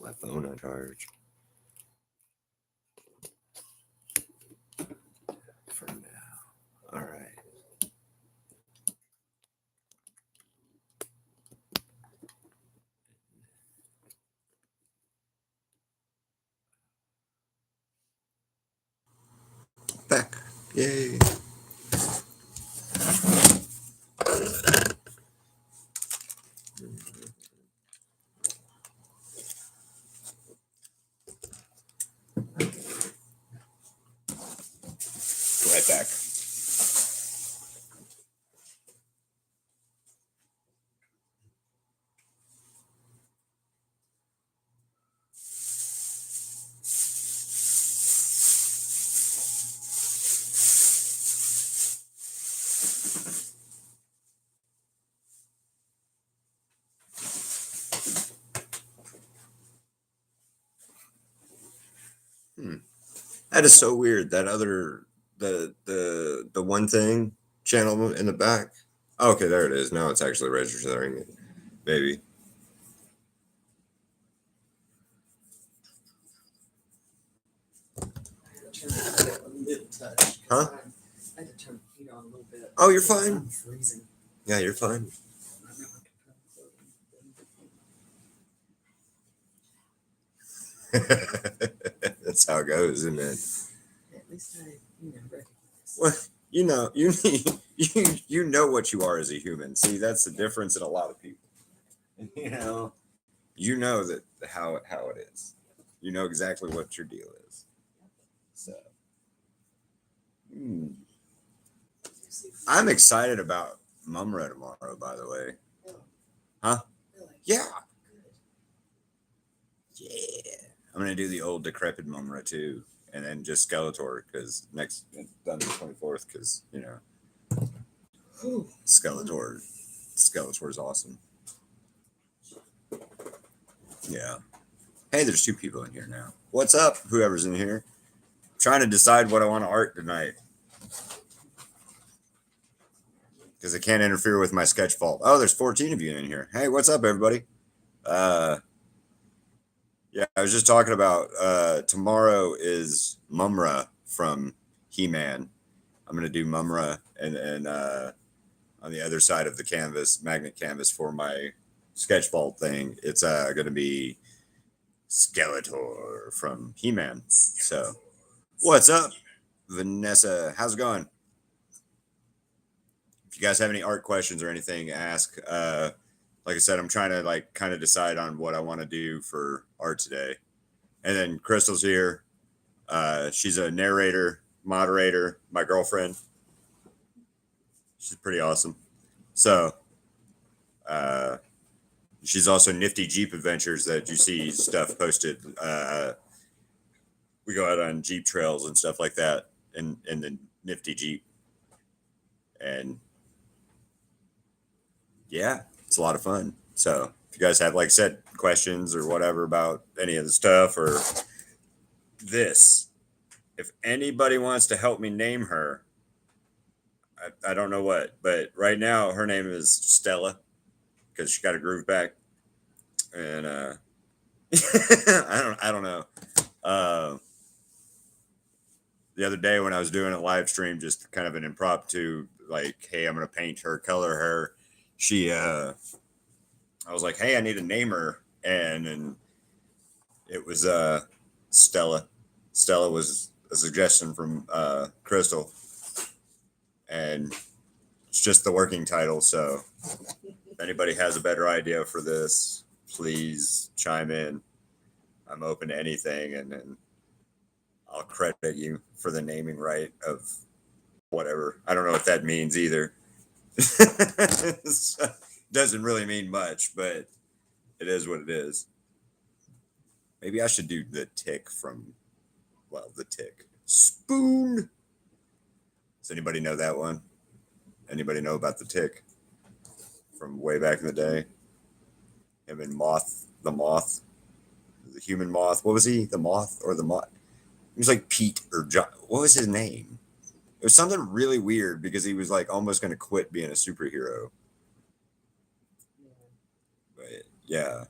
my phone on charge. For now. All right. Back. Yay. Right back. That is so weird. That other the one thing channel in the back. Oh, okay, there it is. Now it's actually registering it. Maybe. Huh? I had to turn the heat on a little bit. Oh, you're fine. I'm freezing. Yeah, you're fine. That's how it goes, isn't it? At least I, recognize. Well, you know what you are as a human. See, that's the difference in a lot of people. You know that how it is. You know exactly what your deal is. So, I'm excited about Mumra tomorrow. By the way, huh? Really? Yeah. Yeah. I'm gonna do the old decrepit Mumra too, and then just Skeletor because next done the 24th because Skeletor's awesome. Yeah. Hey, there's 2 people in here now. What's up, whoever's in here? I'm trying to decide what I want to art tonight because I can't interfere with my sketch fault. Oh, there's 14 of you in here. Hey, what's up, everybody? Yeah, I was just talking about tomorrow is Mumra from He-Man. I'm gonna do Mumra and on the other side of the canvas, magnet canvas for my sketch vault thing. It's gonna be Skeletor from He-Man. So, what's up, Vanessa? How's it going? If you guys have any art questions or anything, ask. Like I said, I'm trying to kind of decide on what I want to do for art today. And then Crystal's here. She's a narrator, moderator, my girlfriend. She's pretty awesome. So, she's also Nifty Jeep Adventures that you see stuff posted. We go out on Jeep trails and stuff like that in the Nifty Jeep. And yeah, it's a lot of fun. So if you guys have, like I said, questions or whatever about any of the stuff or this, if anybody wants to help me name her, I don't know what, but right now her name is Stella because she got a groove back. And I don't know. The other day when I was doing a live stream, just kind of an impromptu, hey, I'm gonna paint her, color her. I was like, hey, I need to name her, and it was Stella. Stella was a suggestion from Crystal, and it's just the working title. So if anybody has a better idea for this, please chime in. I'm open to anything, and I'll credit you for the naming right of whatever. I don't know what that means either. Doesn't really mean much, but it is what it is. Maybe I should do the Tick from, the Tick. Spoon. Does anybody know that one? Anybody know about the Tick from way back in the day? Him and the human moth. What was he? The moth or the moth? He was like Pete or John. What was his name? It was something really weird because he was almost going to quit being a superhero. But yeah.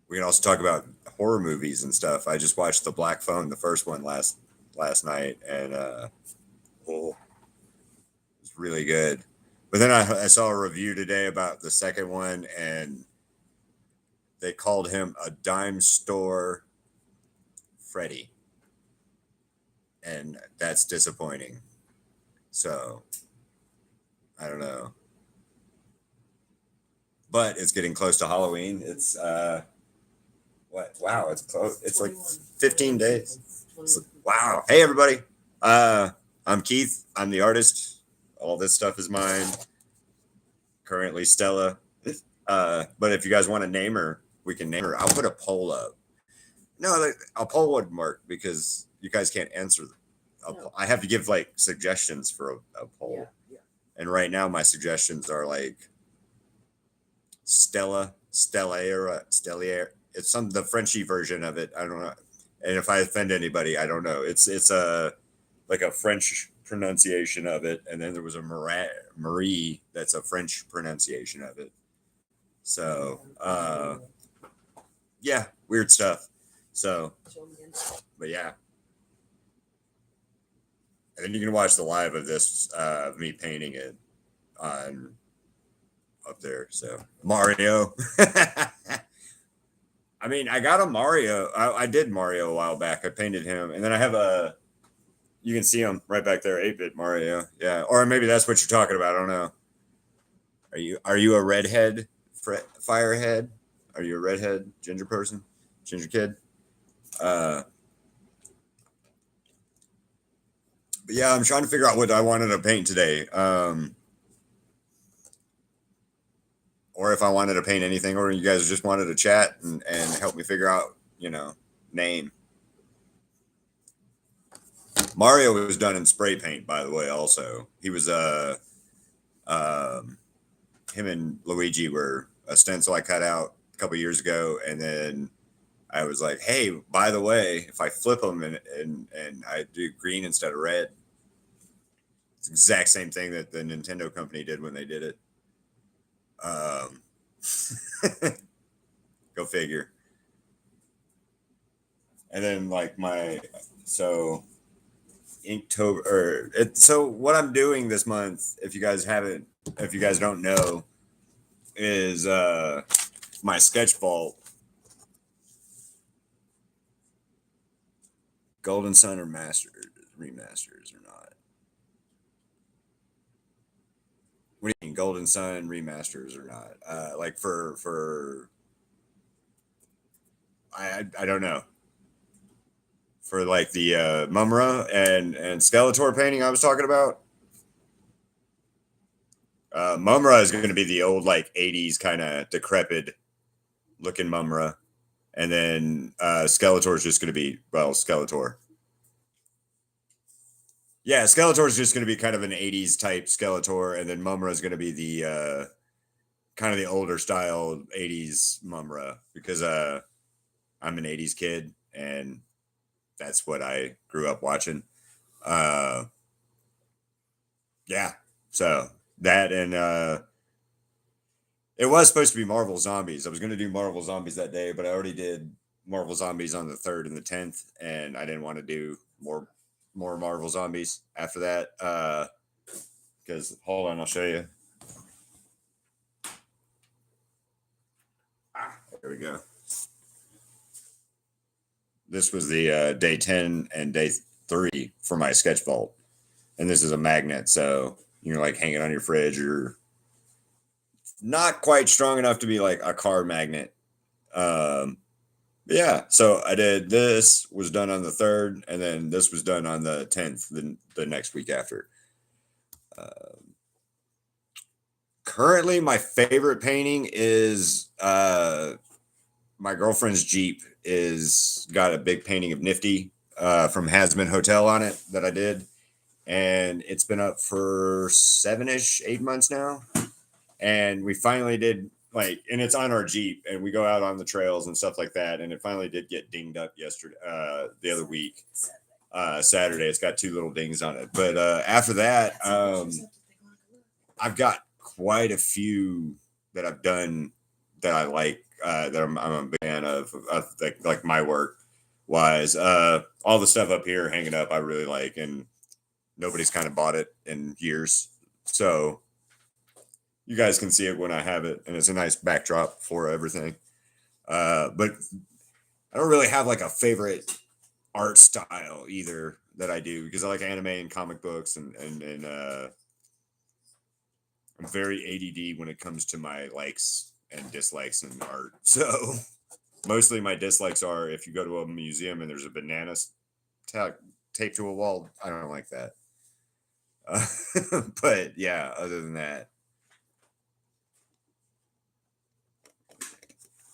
We can also talk about horror movies and stuff. I just watched The Black Phone, the first one last night, and oh, it's really good. But then I saw a review today about the second one, and they called him a dime store Freddy, and that's disappointing. So I don't know, but it's getting close to Halloween. It's what? Wow, it's close. It's like 15 days. Wow. Hey everybody. I'm Keith. I'm the artist. All this stuff is mine. Currently Stella. But if you guys want to name her, we can name her. I'll put a poll up. No, a poll wouldn't work because you guys can't answer. No. I have to give like suggestions for a poll. Yeah. And right now my suggestions are like Stella. It's the Frenchy version of it. I don't know. And if I offend anybody, I don't know. It's a like a French pronunciation of it, and then there was a Marie that's a French pronunciation of it. So yeah, weird stuff. So, but yeah. And then you can watch the live of this me painting it on up there. So Mario. I mean, I got a Mario. I did Mario a while back. I painted him, and then I have a. You can see him right back there, 8-bit Mario. Yeah, or maybe that's what you're talking about. I don't know. Are you a redhead firehead? Are you a redhead ginger person, ginger kid? But yeah, I'm trying to figure out what I wanted to paint today. Or if I wanted to paint anything, or you guys just wanted to chat and help me figure out, name. Mario was done in spray paint, by the way. Also, he was him and Luigi were a stencil I cut out a couple years ago, and then I was like, hey, by the way, if I flip them and I do green instead of red, it's the exact same thing that the Nintendo company did when they did it. Go figure. And then like so Inktober so what I'm doing this month, if you guys don't know, is my sketch vault. Golden Sun or remasters or not? What do you mean, Golden Sun remasters or not? Like for I don't know. For like the Mumra and Skeletor painting I was talking about. Mumra is going to be the old like 80s kind of decrepit looking Mumra, and then Skeletor is just going to be Skeletor. Yeah, Skeletor is just going to be kind of an 80s type Skeletor, and then Mumra is going to be the kind of the older style 80s Mumra, because I'm an 80s kid and that's what I grew up watching. Yeah, so that, and it was supposed to be Marvel Zombies. I was going to do Marvel Zombies that day, but I already did Marvel Zombies on the 3rd and the 10th, and I didn't want to do more Marvel Zombies after that. Because hold on, I'll show you. There we go. This was the day 10 and day 3 for my sketch vault, and this is a magnet, so you're like hanging on your fridge, or not quite strong enough to be like a car magnet. Yeah, so I did this, was done on the 3rd, and then this was done on the 10th, the next week after. Currently, my favorite painting is my girlfriend's Jeep is got a big painting of Nifty from Hasman Hotel on it that I did, and it's been up for 8 months now, and we finally did, like, and it's on our Jeep, and we go out on the trails and stuff like that, and it finally did get dinged up yesterday, the other week, Saturday. It's got 2 little dings on it, but after that, I've got quite a few that I've done that I like, that I'm a big fan of like my work wise. All the stuff up here hanging up, I really like, and nobody's kind of bought it in years, so you guys can see it when I have it, and it's a nice backdrop for everything. But I don't really have like a favorite art style either that I do, because I like anime and comic books, and I'm very ADD when it comes to my likes and dislikes in art. So mostly my dislikes are if you go to a museum and there's a banana taped to a wall, I don't like that. But yeah, other than that.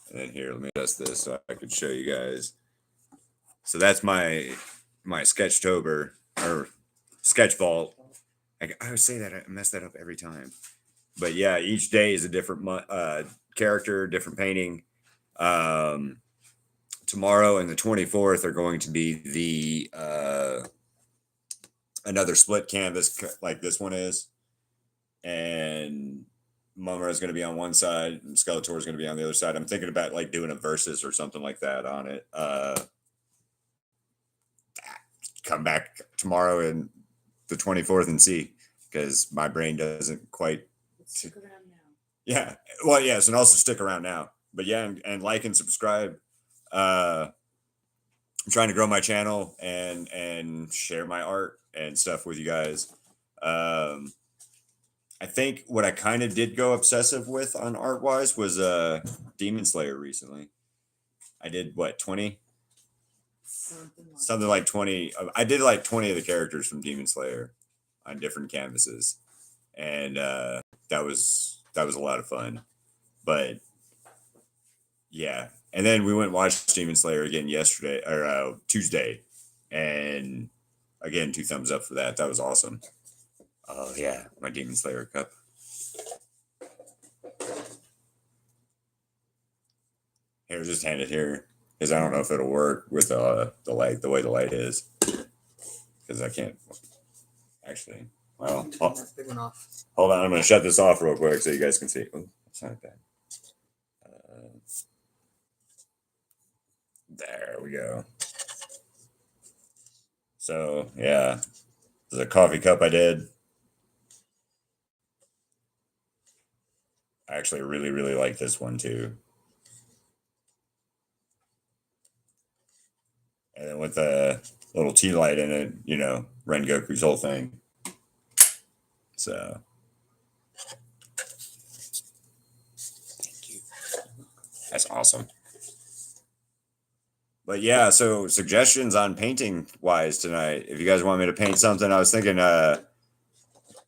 And then here, let me adjust this so I could show you guys. So that's my Sketchtober or Sketch Vault. I would say that I mess that up every time. But yeah, each day is a different character, different painting. Tomorrow and the 24th are going to be the another split canvas like this one is, and Mumra is going to be on one side and Skeletor is going to be on the other side. I'm thinking about like doing a versus or something like that on it. Come back tomorrow and the 24th and see, because my brain doesn't quite. Stick around now. Yeah, well, yes, and also stick around now. But yeah, and like and subscribe. I'm trying to grow my channel and share my art and stuff with you guys. I think what I kind of did go obsessive with on art wise was Demon Slayer recently. I did what, 20? Something like 20. I did like 20 of the characters from Demon Slayer on different canvases, and that was a lot of fun. But yeah, and then we went and watched Demon Slayer again yesterday or Tuesday, and again 2 thumbs up for that. That was awesome. Oh yeah, my Demon Slayer cup. Here, just hand it here, because I don't know if it'll work with the light, the way the light is, because I can't actually. Well, hold on, I'm going to shut this off real quick so you guys can see. Oh, it's not bad. There we go. So yeah, there's a coffee cup I did. I actually really like this one too. And then with the little tea light in it, you know, Rengoku's whole thing. So thank you. That's awesome. But yeah, so suggestions on painting wise tonight. If you guys want me to paint something, I was thinking a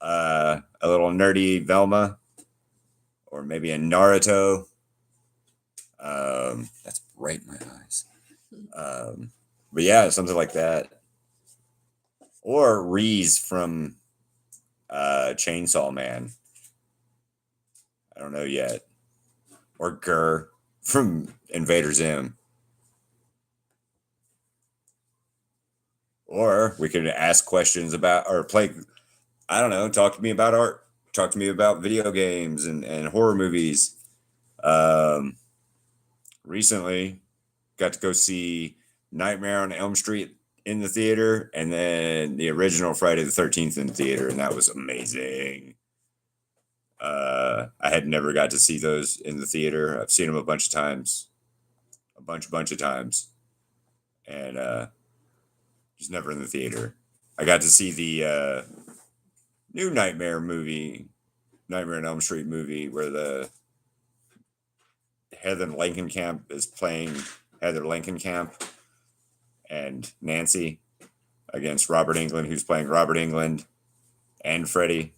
little nerdy Velma, or maybe a Naruto. That's bright in my eyes. But yeah, something like that. Or Reese from Chainsaw Man. I don't know yet. Or Gur from Invader Zim. Or we could ask questions about, or play, I don't know, talk to me about art. Talk to me about video games and horror movies. Recently, got to go see Nightmare on Elm Street in the theater, and then the original Friday the 13th in the theater, and that was amazing. I had never got to see those in the theater. I've seen them a bunch of times, a bunch of times, and just never in the theater. I got to see the new Nightmare movie, Nightmare on Elm Street movie, where the Heather Langenkamp is playing Heather Langenkamp and Nancy against Robert Englund, who's playing Robert Englund and Freddy,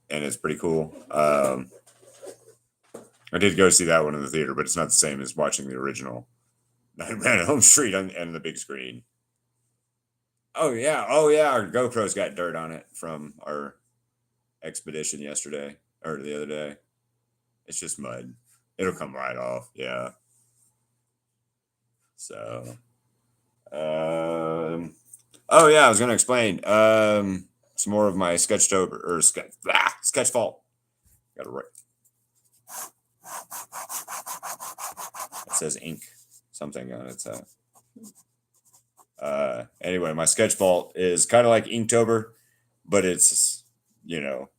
and it's pretty cool. I did go see that one in the theater, but it's not the same as watching the original Nightmare on Elm Street and the big screen. Oh yeah, our GoPro's got dirt on it from our expedition yesterday or the other day. It's just mud. It'll come right off. Yeah. So, oh yeah, I was gonna explain some more of my Sketchtober or sketch vault. Got it right. says ink something on its anyway, my sketch vault is kind of like Inktober, but it's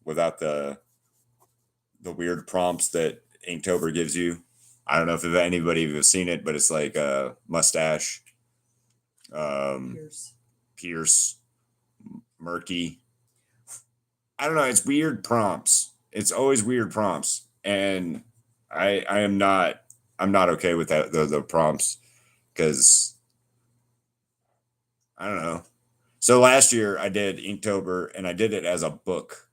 without the weird prompts that Inktober gives you. I don't know if anybody has seen it, but it's like a mustache, Pierce, murky. I don't know. It's weird prompts. It's always weird prompts, and I'm not okay with that the prompts because I don't know. So last year I did Inktober, and I did it as a book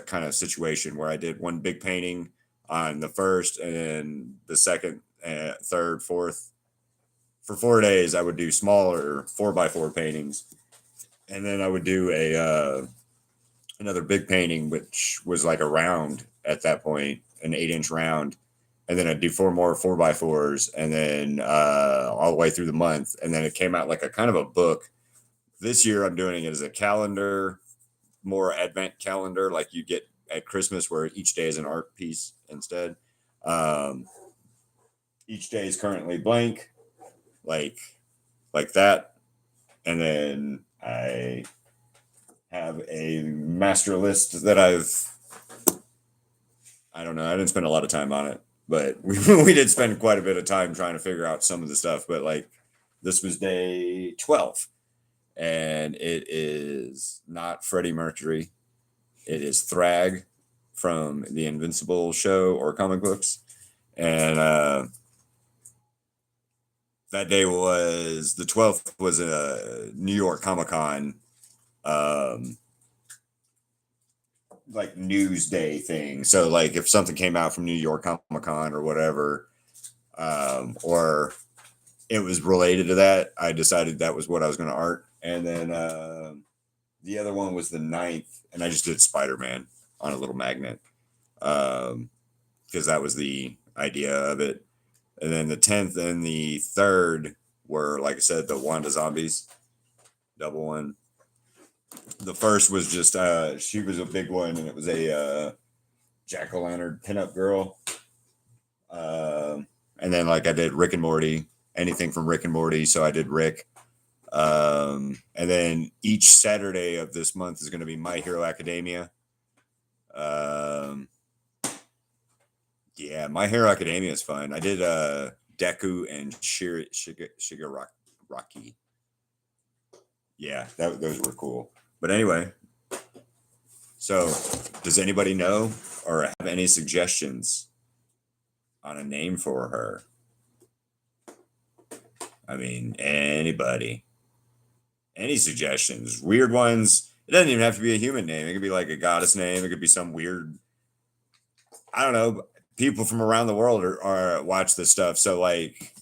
kind of situation where I did one big painting on the first, and then the second, third, fourth. For 4 days, I would do smaller 4x4 paintings, and then I would do another big painting, which was like a round at that point, an 8-inch round, and then I'd do 4 more 4x4s, and then all the way through the month, and then it came out like a kind of a book. This year, I'm doing it as a calendar, more advent calendar, like you get at Christmas, where each day is an art piece instead. Each day is currently blank, like that, and then I have a master list that I don't know. I didn't spend a lot of time on it, but we did spend quite a bit of time trying to figure out some of the stuff. But like, this was day 12, and it is not Freddie Mercury. It is Thrag from the Invincible show or comic books. And that day was the 12th, was a New York Comic Con like news day thing. So like if something came out from New York Comic Con or whatever, or it was related to that, I decided that was what I was going to art. And then the other one was the 9th, and I just did Spider-Man on a little magnet because that was the idea of it. And then the 10th and the 3rd were, like I said, the Wanda Zombies double one. The first was just she was a big one, and it was a jack-o'-lantern pinup girl. And then like I did Rick and Morty, anything from Rick and Morty. So I did Rick. And then each Saturday of this month is going to be My Hero Academia. Yeah, My Hero Academia is fun. I did Deku and Shigaraki. Yeah, those were cool. But anyway, so does anybody know or have any suggestions on a name for her? I mean, anybody? Any suggestions? Weird ones. It doesn't even have to be a human name. It could be like a goddess name. It could be some weird, I don't know. People from around the world are watch this stuff. So like,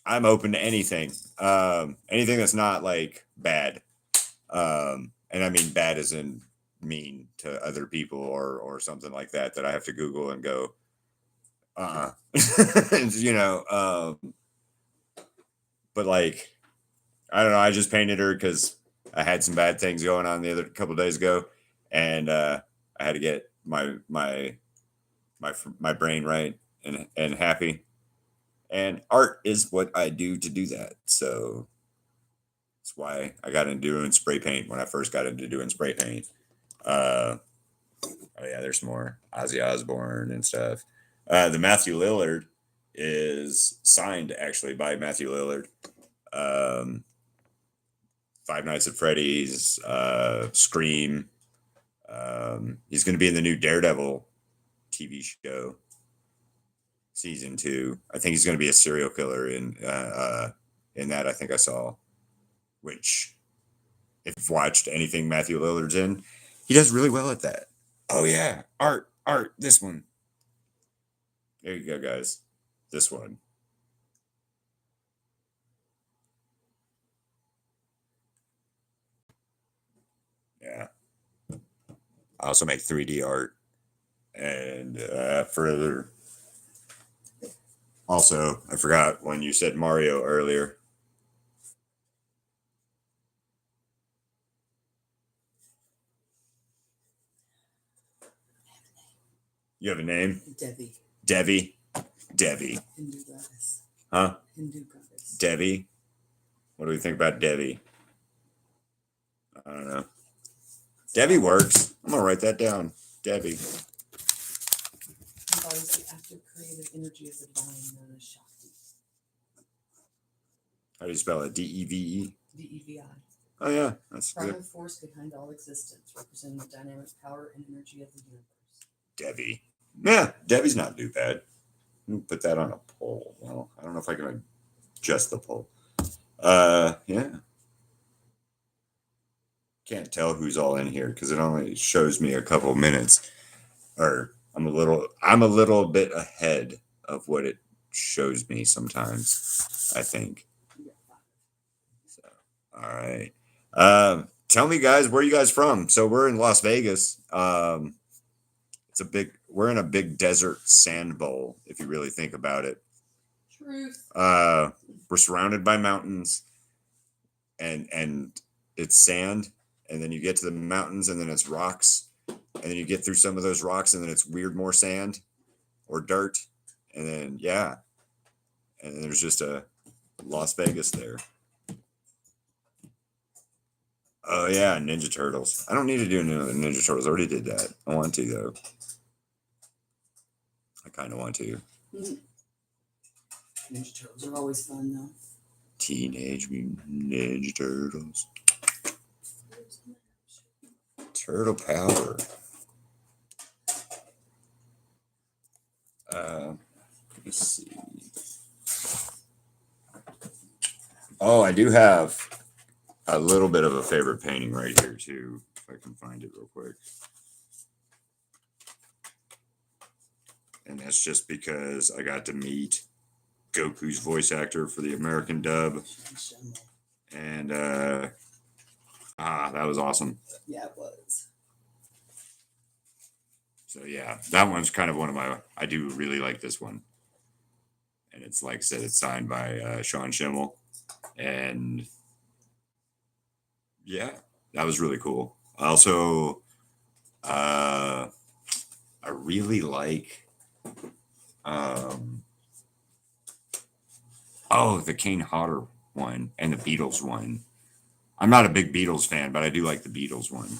I'm open to anything. Anything that's not like bad. And I mean bad as in mean to other people or something like that I have to Google and go, you know. But like, I don't know. I just painted her because I had some bad things going on the other couple of days ago, and I had to get my brain right and happy. And art is what I do to do that. So that's why I got into doing spray paint when I first got into doing spray paint. Oh yeah, there's more Ozzy Osbourne and stuff. The Matthew Lillard is signed actually by Matthew Lillard. Five Nights at Freddy's, Scream. He's going to be in the new Daredevil TV show, season 2. I think he's going to be a serial killer in that. I think I saw, which if you've watched anything Matthew Lillard's in, he does really well at that. Oh yeah, art, this one. There you go, guys. This one. Yeah. I also make 3D art. And further, also, I forgot when you said Mario earlier. You have a name? Debbie. Debbie. And you, Gladys. Huh? Hindu goddess. Devi. What do we think about Devi? I don't know. Devi works. I'm gonna write that down. Devi. Embodies the active creative energy of the divine known as Shakti. How do you spell it? DEVE? DEVI. Oh yeah, that's Primal good. force behind all existence, representing the dynamic power and energy of the universe. Devi. Yeah, Devi's not too bad. Put that on a poll. Well, I don't know if I can adjust the poll. Yeah. Can't tell who's all in here because it only shows me a couple minutes. Or I'm a little bit ahead of what it shows me sometimes, I think. So, all right. Tell me, guys, where are you guys from? So we're in Las Vegas. We're in a big desert sand bowl, if you really think about it. Truth. We're surrounded by mountains, and it's sand, and then you get to the mountains, and then it's rocks, and then you get through some of those rocks, and then it's weird more sand or dirt, and then yeah, and then there's just a Las Vegas there. Oh yeah, Ninja Turtles. I don't need to do another Ninja Turtles. I already did that. I want to though. I kind of want to. Ninja Turtles are always fun though. Teenage Mutant Ninja Turtles. Turtle Power. Let me see. Oh, I do have a little bit of a favorite painting right here too, if I can find it real quick. And that's just because I got to meet Goku's voice actor for the American dub. And that was awesome. Yeah, it was. So yeah, that one's kind of one of my, I do really like this one. And it's like I said, it's signed by Sean Schimmel. And yeah, that was really cool. Also, I really like the Kane Hodder one and the Beatles one. I'm not a big Beatles fan, but I do like the Beatles one.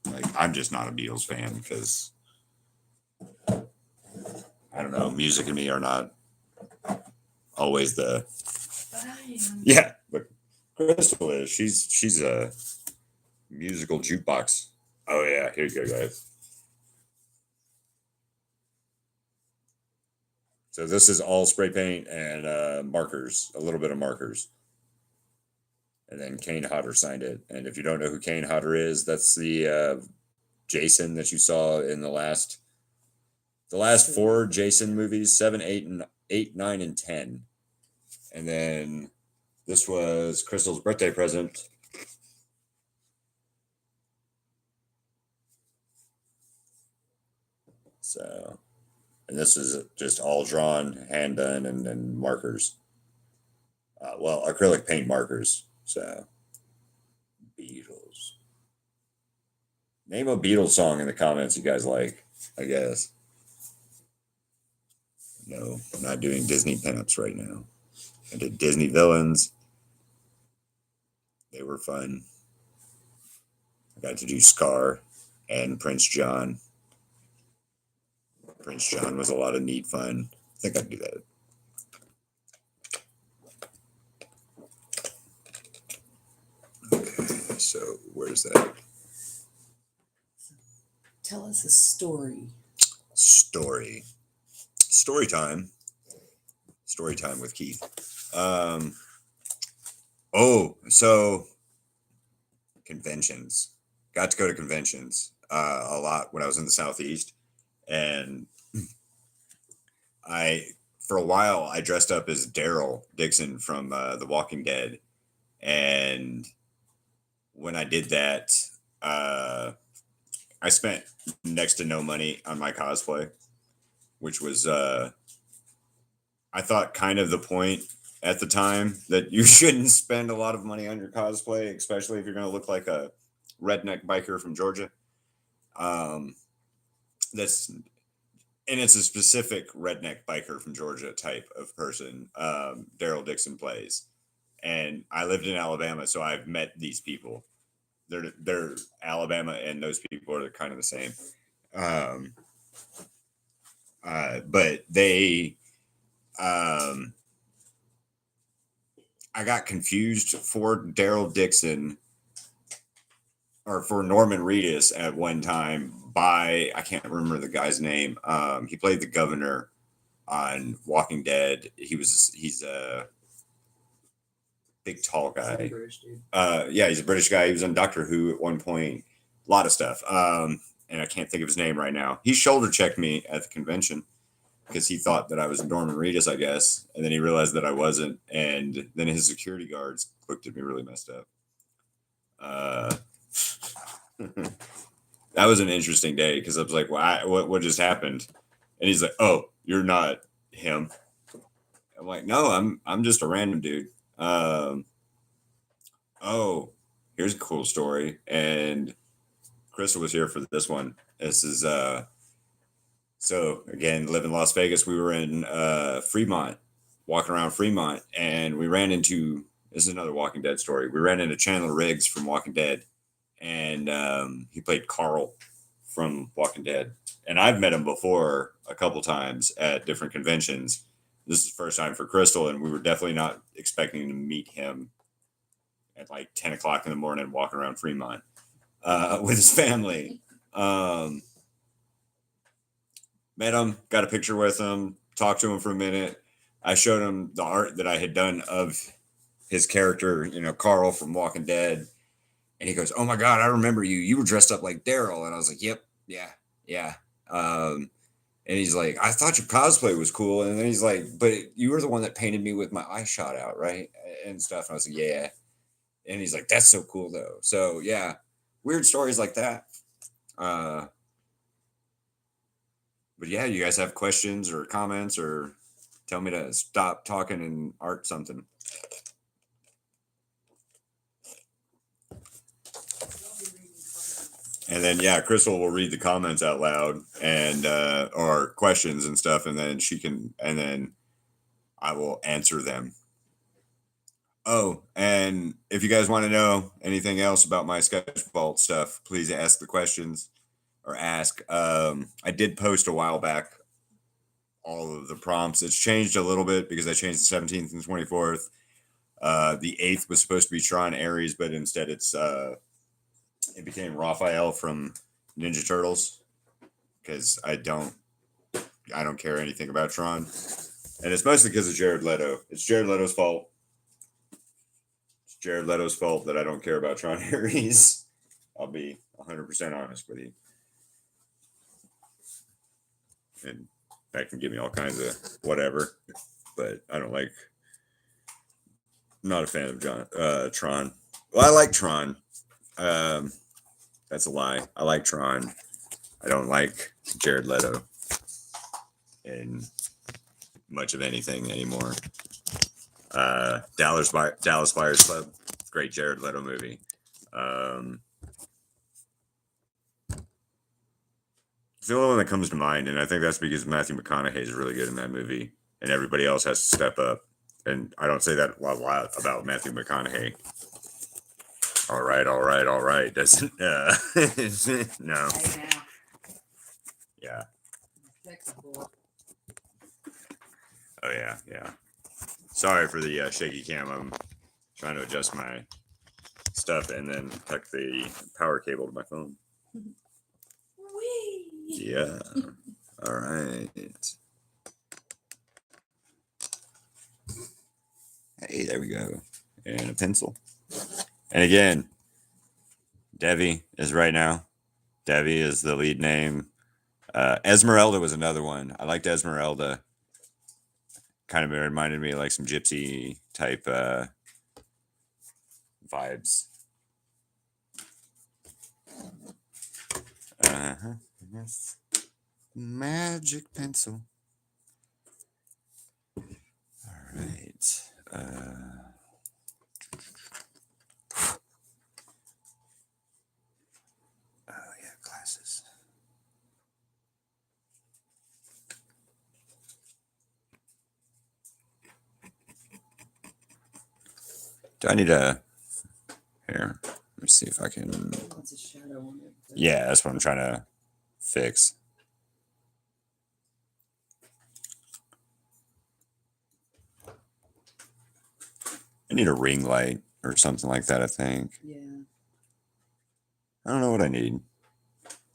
Like, I'm just not a Beatles fan because I don't know, music and me are not always the. But I am. Yeah, but Crystal is. She's a musical jukebox. Oh yeah, here you go, guys. So this is all spray paint and markers, a little bit of markers. And then Kane Hodder signed it. And if you don't know who Kane Hodder is, that's the Jason that you saw in the last 4 Jason movies, 7, 8, 9, and 10. And then this was Crystal's birthday present. So, and this is just all drawn, hand done, and markers. Well, acrylic paint markers. So, Beatles. Name a Beatles song in the comments you guys like, I guess. No, I'm not doing Disney pinups right now. I did Disney villains. They were fun. I got to do Scar and Prince John. Prince John was a lot of neat fun. I think I can do that. Okay, so where's that? Tell us a story. Story time. Story time with Keith. So conventions. Got to go to conventions a lot when I was in the Southeast. And for a while, I dressed up as Daryl Dixon from The Walking Dead. And when I did that, I spent next to no money on my cosplay, which was, I thought, kind of the point at the time, that you shouldn't spend a lot of money on your cosplay, especially if you're going to look like a redneck biker from Georgia. That's and it's a specific redneck biker from Georgia type of person. Daryl Dixon plays, and I lived in Alabama, so I've met these people. They're Alabama, and those people are kind of the same. Um, but they, I got confused for Daryl Dixon or for Norman Reedus at one time by I can't remember the guy's name. He played the governor on Walking Dead. He's a big tall guy. British dude. Yeah, he's a British guy. He was on Doctor Who at one point. A lot of stuff. And I can't think of his name right now. He shoulder checked me at the convention because he thought that I was Norman Reedus, I guess, and then he realized that I wasn't, and then his security guards looked at me really messed up. That was an interesting day because I was like, well, what just happened? And he's like, oh, you're not him. I'm like, no, I'm just a random dude. Oh, here's a cool story. And Crystal was here for this one. This is so again, live in Las Vegas. We were in Fremont, walking around Fremont, and we ran into this is another Walking Dead story. We ran into Chandler Riggs from Walking Dead, and he played Carl from Walking Dead. And I've met him before a couple times at different conventions. This is the first time for Crystal, and we were definitely not expecting to meet him at like 10 o'clock in the morning walking around Fremont with his family. Met him, got a picture with him, talked to him for a minute. I showed him the art that I had done of his character, Carl from Walking Dead. And he goes, oh my God, I remember you. You were dressed up like Daryl. And I was like, yep, yeah. And he's like, I thought your cosplay was cool. And then he's like, but you were the one that painted me with my eye shot out, right? And stuff. And I was like, yeah. And he's like, that's so cool though. So yeah, weird stories like that. But yeah, you guys have questions or comments or tell me to stop talking and art something. And then yeah, Crystal will read the comments out loud and or questions and stuff, and then and then I will answer them. Oh, and if you guys want to know anything else about my sketch vault stuff, please ask the questions or ask. I did post a while back all of the prompts. It's changed a little bit because I changed the 17th and 24th. The 8th was supposed to be Tron Ares, but instead it became Raphael from Ninja Turtles because I don't care anything about Tron, and it's mostly because of Jared Leto. It's Jared Leto's fault. It's Jared Leto's fault that I don't care about Tron Ares. I'll be 100% honest with you, and that can give me all kinds of whatever, but I don't like. I'm not a fan of Tron. Well, I like Tron. That's a lie. I like Tron. I don't like Jared Leto in much of anything anymore. Dallas Buyers Club, great Jared Leto movie. It's the only one that comes to mind, and I think that's because Matthew McConaughey is really good in that movie, and everybody else has to step up. And I don't say that a lot about Matthew McConaughey. All right. Doesn't no. Yeah. Oh yeah. Sorry for the shaky cam. I'm trying to adjust my stuff and then tuck the power cable to my phone. Whee! Yeah. All right. Hey, there we go. And a pencil. And again, Devi is right now. Devi is the lead name. Esmeralda was another one. I liked Esmeralda. Kind of reminded me of like some gypsy type vibes. Yes. Magic pencil. All right. Oh yeah, glasses. Do I need a... Here, let me see if I can... Lots of shadow on it. Yeah, that's what I'm trying to fix. I need a ring light or something like that, I think. Yeah. I don't know what I need.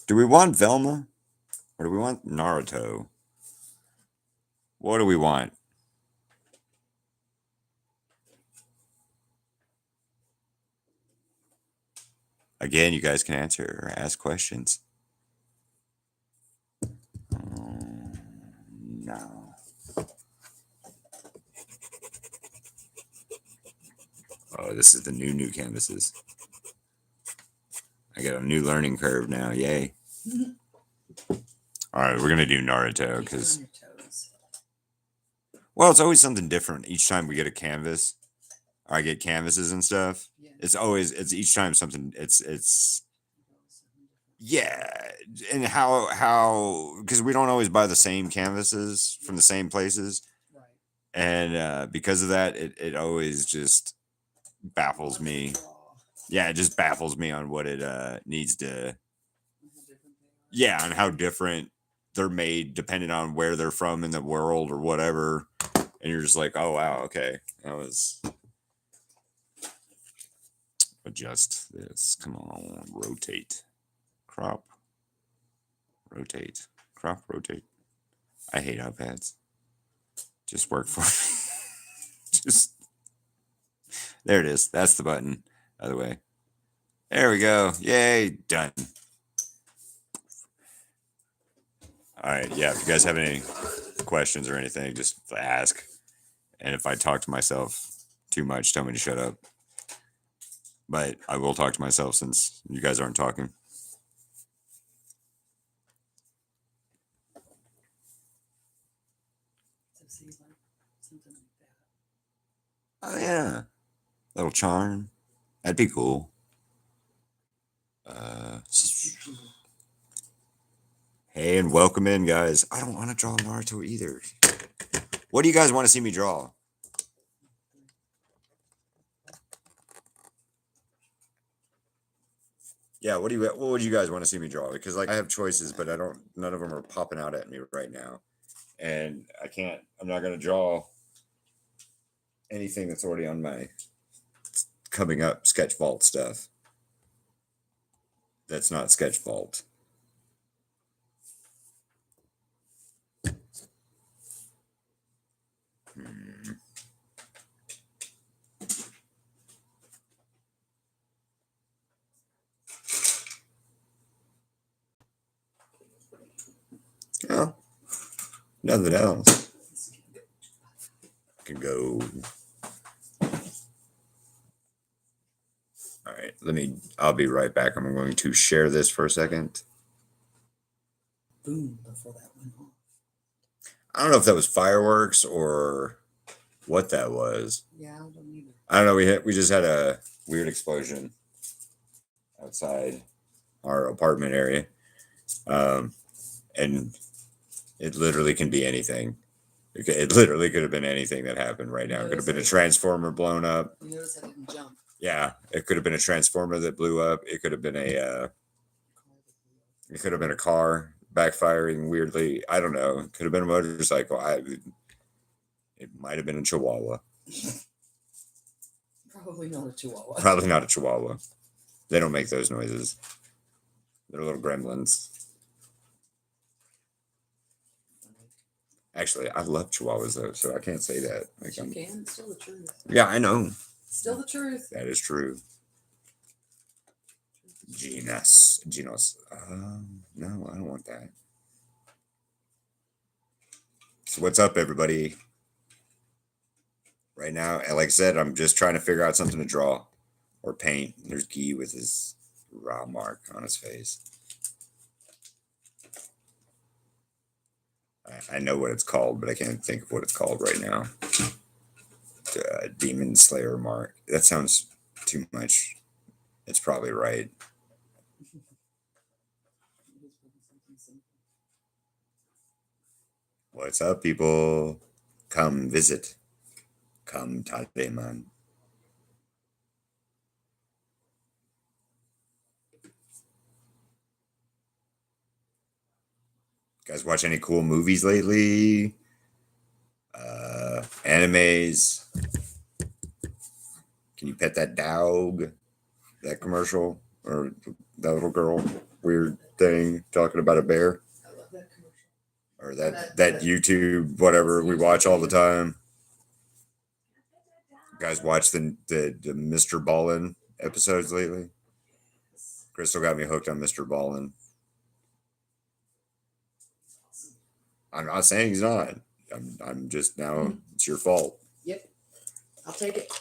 Do we want Velma? Or do we want Naruto? What do we want? Again, you guys can answer or ask questions. No. Oh, this is the new canvases. I got a new learning curve now. Yay. All right, we're going to do Naruto because... Keep you on your toes. Well, it's always something different each time we get a canvas. Or I get canvases and stuff. Yeah. It's each time something, yeah. And how, because we don't always buy the same canvases from the same places. Right. And because of that, it always just baffles me. Yeah, it just baffles me on what it needs to. Yeah, and how different they're made depending on where they're from in the world or whatever. And you're just like, oh wow, okay, that was. Adjust this. Come on, rotate, crop, rotate, crop, rotate. I hate iPads. Just work for me. Just there it is. That's the button. By the way, there we go. Yay, done. All right, yeah. If you guys have any questions or anything, just ask. And if I talk to myself too much, tell me to shut up. But I will talk to myself since you guys aren't talking. So see, like something like that. Oh yeah, little charm. That'd be cool. Hey, and welcome in, guys. I don't want to draw Naruto either. What do you guys want to see me draw? Yeah, what would you guys want to see me draw? Because like I have choices, but none of them are popping out at me right now. And I'm not gonna draw anything that's already on my coming up sketch vault stuff. That's not sketch vault. Oh, nothing else. Can go. All right, I'll be right back. I'm going to share this for a second. Boom, before that went off. I don't know if that was fireworks or what that was. Yeah, I don't either. I don't know. We just had a weird explosion outside our apartment area. And it literally can be anything. It literally could have been anything that happened right now. It could have been a transformer blown up. You notice I didn't jump. Yeah, it could have been a transformer that blew up. It could have been it could have been a car backfiring weirdly. I don't know. It could have been a motorcycle. It might have been a Chihuahua. Probably not a Chihuahua. Probably not a Chihuahua. They don't make those noises. They're little gremlins. Actually, I love Chihuahuas though, so I can't say that. Like you can. It's still the truth. Yeah, I know. Still the truth. That is true. Genos. No, I don't want that. So what's up, everybody? Right now, like I said, I'm just trying to figure out something to draw or paint. There's Guy with his raw mark on his face. I know what it's called, but I can't think of what it's called right now. Demon Slayer mark. That sounds too much. It's probably right. What's up, people? Come visit. Come Tademan. guys watch any cool movies lately? Animes? Can you pet that dog? That commercial? Or that little girl? Weird thing talking about a bear? I love that commercial. Or that YouTube, whatever we watch all the time. You guys watch the Mr. Ballin episodes lately? Crystal got me hooked on Mr. Ballin. I'm not saying he's not. I'm just now. It's your fault. Yep. I'll take it.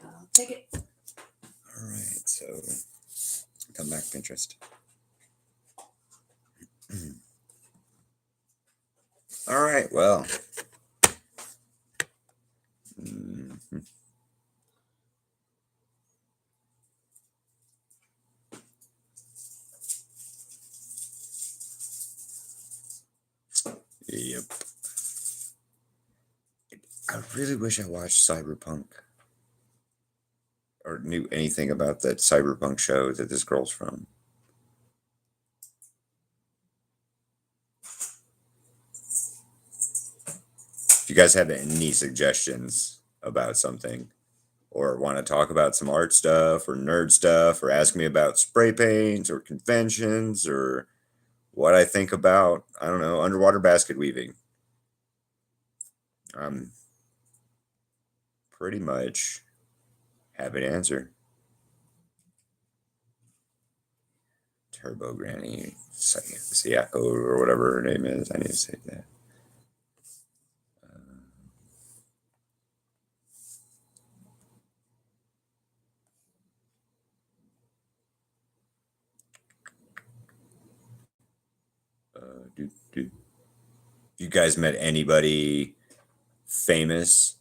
I'll take it. All right. So come back, Pinterest. All right. Well. Mhm. Yep. I really wish I watched Cyberpunk or knew anything about that Cyberpunk show that this girl's from. If you guys have any suggestions about something or want to talk about some art stuff or nerd stuff or ask me about spray paints or conventions or what I think about, I don't know, underwater basket weaving. I'm pretty much happy to answer. Turbo Granny Siako or whatever her name is. I need to say that. You guys met anybody famous?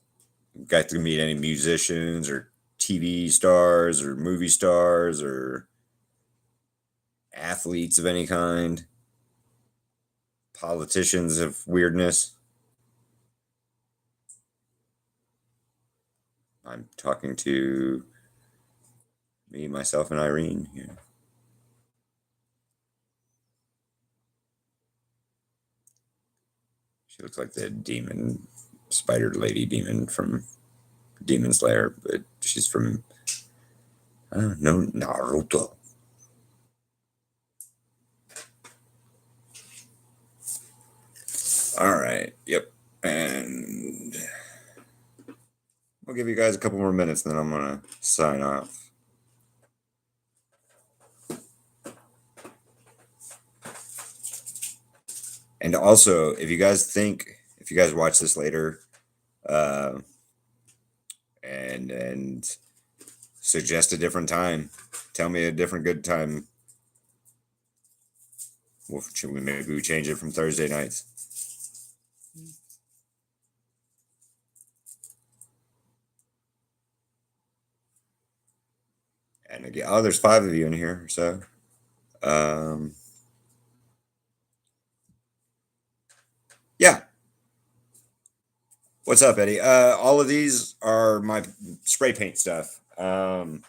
Got to meet any musicians or TV stars or movie stars or athletes of any kind? Politicians of weirdness? I'm talking to me, myself, and Irene here. She looks like the demon, spider lady demon from Demon Slayer, but she's from, I don't know, Naruto. All right. Yep. And I'll give you guys a couple more minutes, and then I'm going to sign off. And also, if you guys watch this later, and suggest a different time, tell me a different good time. Well, maybe we change it from Thursday nights. And again, there's 5 of you in here, so yeah. What's up, Eddie? All of these are my spray paint stuff. Rattle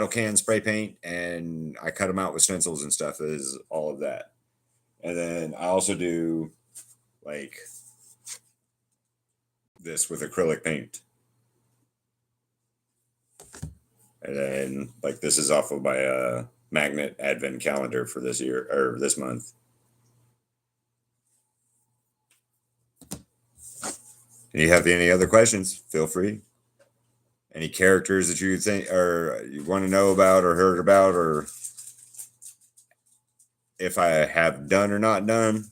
can spray paint, and I cut them out with stencils and stuff. Is all of that. And then I also do like this with acrylic paint. And then like this is off of my magnet advent calendar for this year or this month. And you have any other questions, feel free. Any characters that you think or you want to know about or heard about, or if I have done or not done.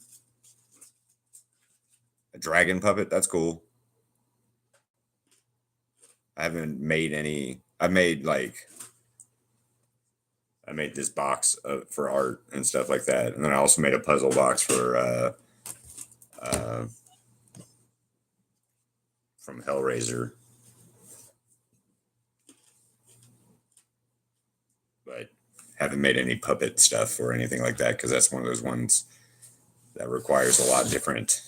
A dragon puppet, that's cool. I haven't made any. I made this box for art and stuff like that, and then I also made a puzzle box for from Hellraiser. But haven't made any puppet stuff or anything like that because that's one of those ones that requires a lot of different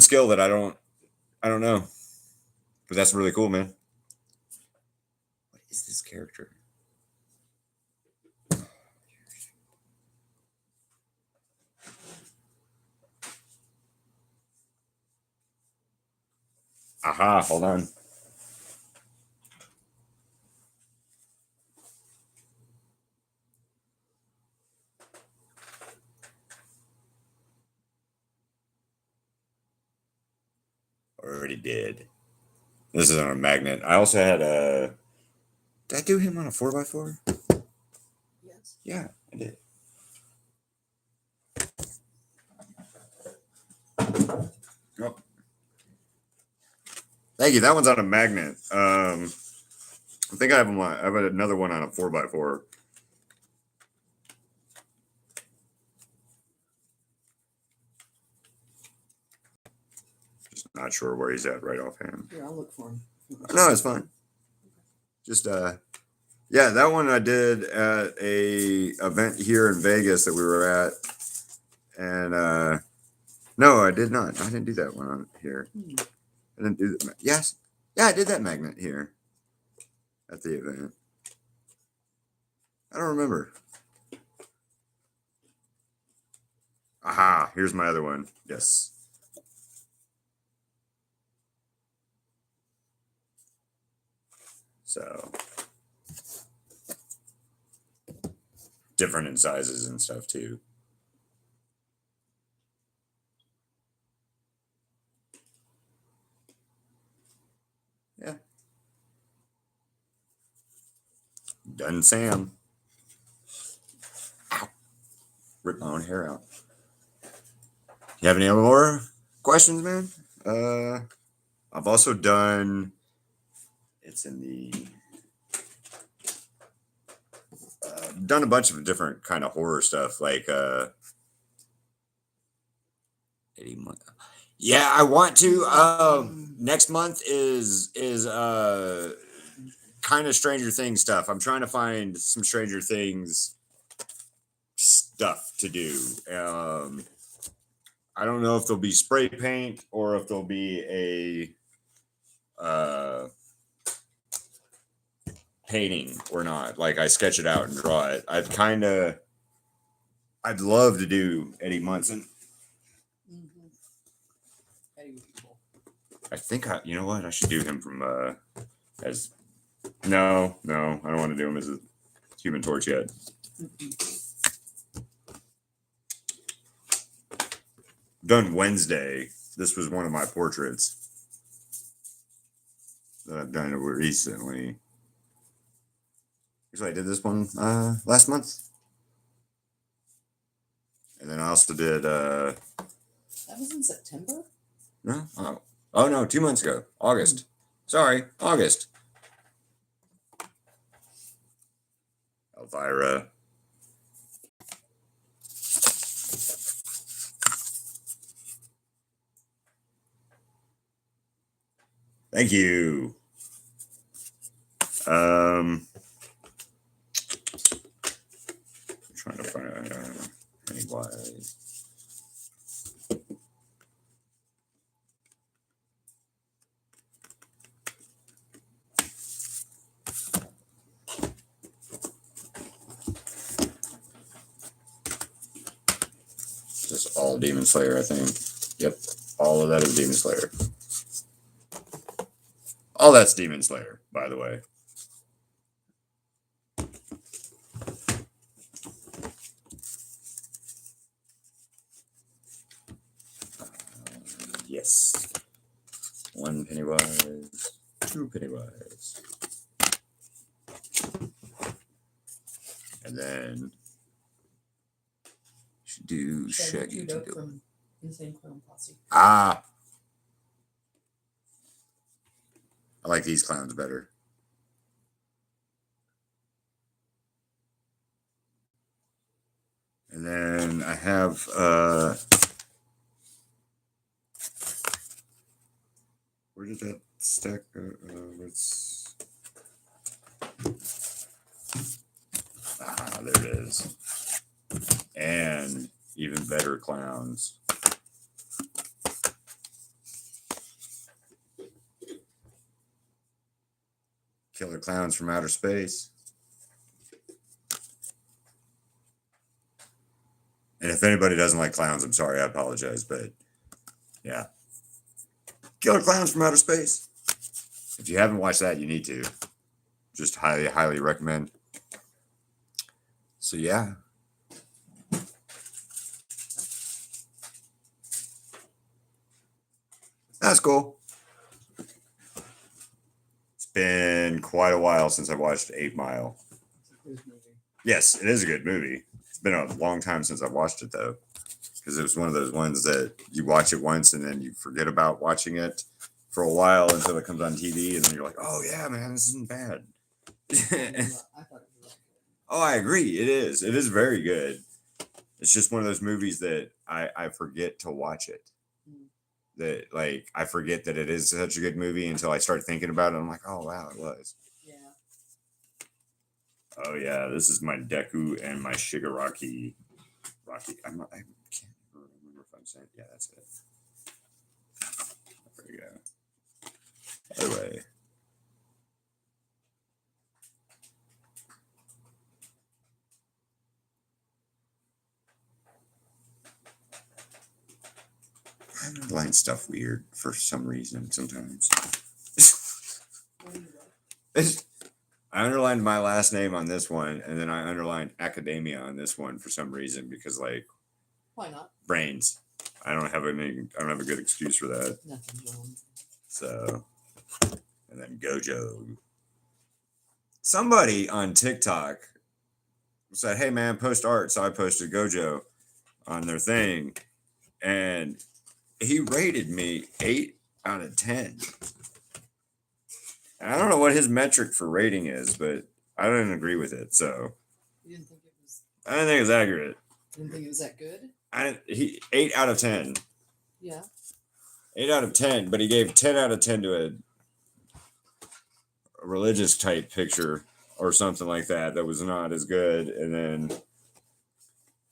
skill that I don't know. But that's really cool, man. What is this character? Aha, hold on. Already did. This is on a magnet. I also had a. Did I do him on a 4x4? Yes. Yeah, I did. Oh. Thank you. That one's on a magnet. I think I have one. I have another one on a 4x4. Just not sure where he's at right offhand. Here, I'll look for him. No, it's fine. Just yeah, that one I did at a event here in Vegas that we were at, and no, I did not. I didn't do that one on here. I didn't do that. Yes, yeah, I did that magnet here at the event. I don't remember. Aha, here's my other one. Yes. So different in sizes and stuff too. Yeah. Done Sam. Ow. Rip my own hair out. You have any other more questions, man? I've also done. It's in the. Done a bunch of different kind of horror stuff, like 80 months. Yeah, I want to. Next month is kind of Stranger Things stuff. I'm trying to find some Stranger Things stuff to do. I don't know if there'll be spray paint or if there'll be a painting or not. Like I sketch it out and draw it. I'd love to do Eddie Munson. Eddie would be cool. I think you know what? I should do him from as. No, I don't want to do him as a Human Torch yet. Done Wednesday. This was one of my portraits that I've done recently. Actually, I did this one last month, and then I also did. That was in September. No, oh no, 2 months ago, August. Sorry, August. Elvira. Thank you. I'm trying to find Pennywise. Just all Demon Slayer, I think. Yep, all of that is Demon Slayer. All that's Demon Slayer, by the way. Yes. 1 Pennywise, 2 Pennywise. And then should do Shaggy. From Insane Clown Posse. Ah. I like these clowns better. And then I have where did that stack go? Let's there it is. And even better clowns. Killer Clowns from Outer Space. And if anybody doesn't like clowns, I'm sorry, I apologize, but yeah. Killer Clowns from Outer Space. If you haven't watched that, you need to. Just highly, highly recommend. So yeah. That's cool. It's been quite a while since I watched 8 Mile. Yes, it is a good movie. It's been a long time since I watched it though, because it was one of those ones that you watch it once and then you forget about watching it for a while until it comes on TV, and then you're like, "Oh yeah, man, this isn't bad." I thought it was Oh, I agree. It is. It is very good. It's just one of those movies that I forget to watch it. That like I forget that it is such a good movie until I start thinking about it. I'm like, oh wow, it was. Yeah. Oh yeah, this is my Deku and my Shigaraki. Rocky. I can't remember if I'm saying. Yeah, that's it. There we go. By the way. I underline stuff weird for some reason sometimes. I underlined my last name on this one, and then I underlined academia on this one for some reason because, like, why not? Brains. I don't have a good excuse for that. Nothing wrong. So, and then Gojo. Somebody on TikTok said, "Hey man, post art." So I posted Gojo on their thing, and he rated me 8 out of 10. And I don't know what his metric for rating is, but I didn't agree with it. So You didn't think it was? I didn't think it was accurate. You didn't think it was that good? He 8 out of 10. Yeah. 8 out of 10, but he gave 10 out of 10 to a religious type picture or something like that was not as good. And then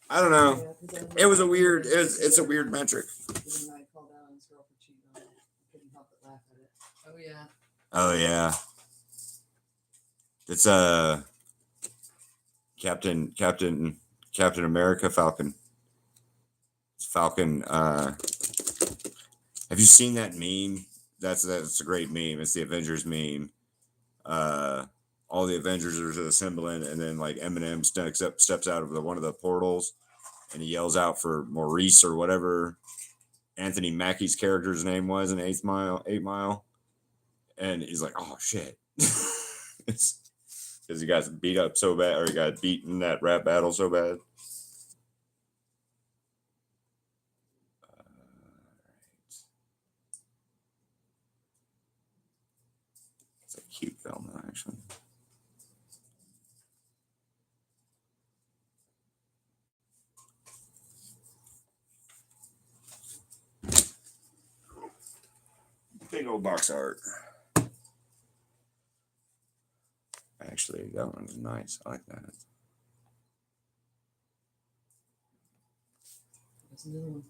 I don't know. It was a weird. It's a weird metric. I called out on his girl for cheating on it. I couldn't help but laugh at it. Oh yeah. Oh yeah. It's Captain America Falcon. It's Falcon. Have you seen that meme? That's a great meme. It's the Avengers meme. All the Avengers are assembling, and then like Eminem steps out of one of the portals, and he yells out for Maurice or whatever Anthony Mackie's character's name was in 8 Mile, and he's like, "Oh shit," because he got beat up so bad, or he got beat in that rap battle so bad. It's a cute film, actually. Big old box art. Actually, that one's nice. I like that. There's another one.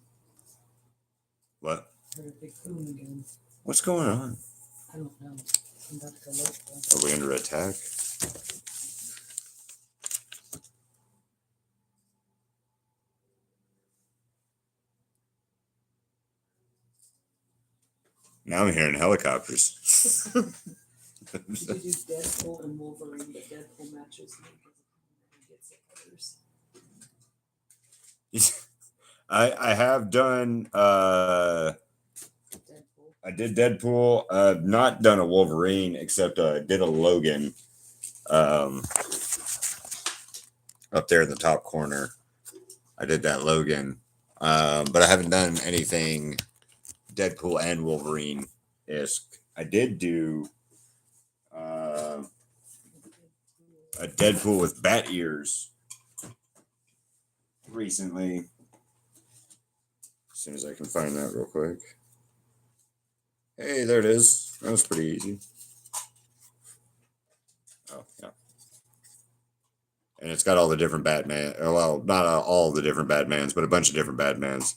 What? Heard a big boom again. What's going on? I don't know. I'm about to go look though. Are we under attack? Now I'm hearing helicopters. You could do Deadpool and Wolverine, but Deadpool matches me because he gets it first. I have done Deadpool. I did Deadpool. I've not done a Wolverine, except I did a Logan up there in the top corner. I did that Logan. But I haven't done anything Deadpool and Wolverine-esque. I did do a Deadpool with bat ears recently. As soon as I can find that real quick. Hey, there it is. That was pretty easy. Oh, yeah. And it's got all the different Batman. Well, not all the different Batmans, but a bunch of different Batmans.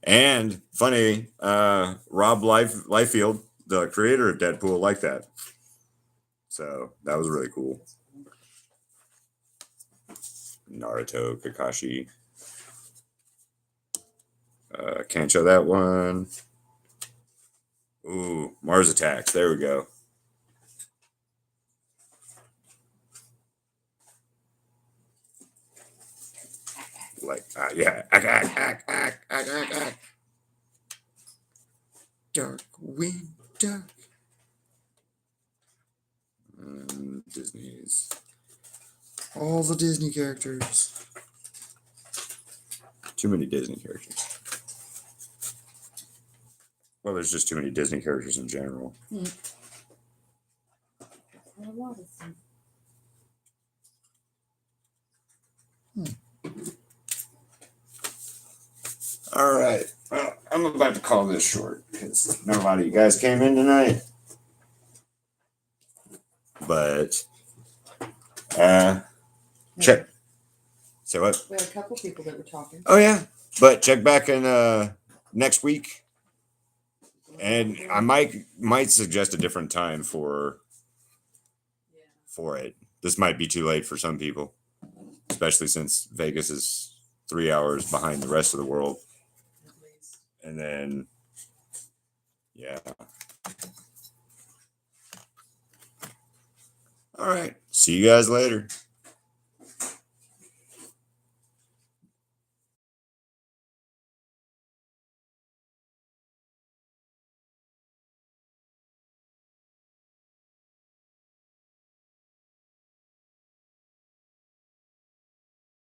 And funny, Rob Liefeld, the creator of Deadpool, liked that. So that was really cool. Naruto, Kakashi. Can't show that one. Ooh, Mars Attacks. There we go. Like, yeah. Dark Winter. And Disney's. All the Disney characters. Too many Disney characters. Well, there's just too many Disney characters in general. A lot of them. All right. Well, I'm about to call this short because not a lot of you guys came in tonight. But check. Say what? We had a couple people that were talking. Oh yeah. But check back in next week. And I might suggest a different time for it. This might be too late for some people, especially since Vegas is 3 hours behind the rest of the world. And then, yeah. All right. See you guys later.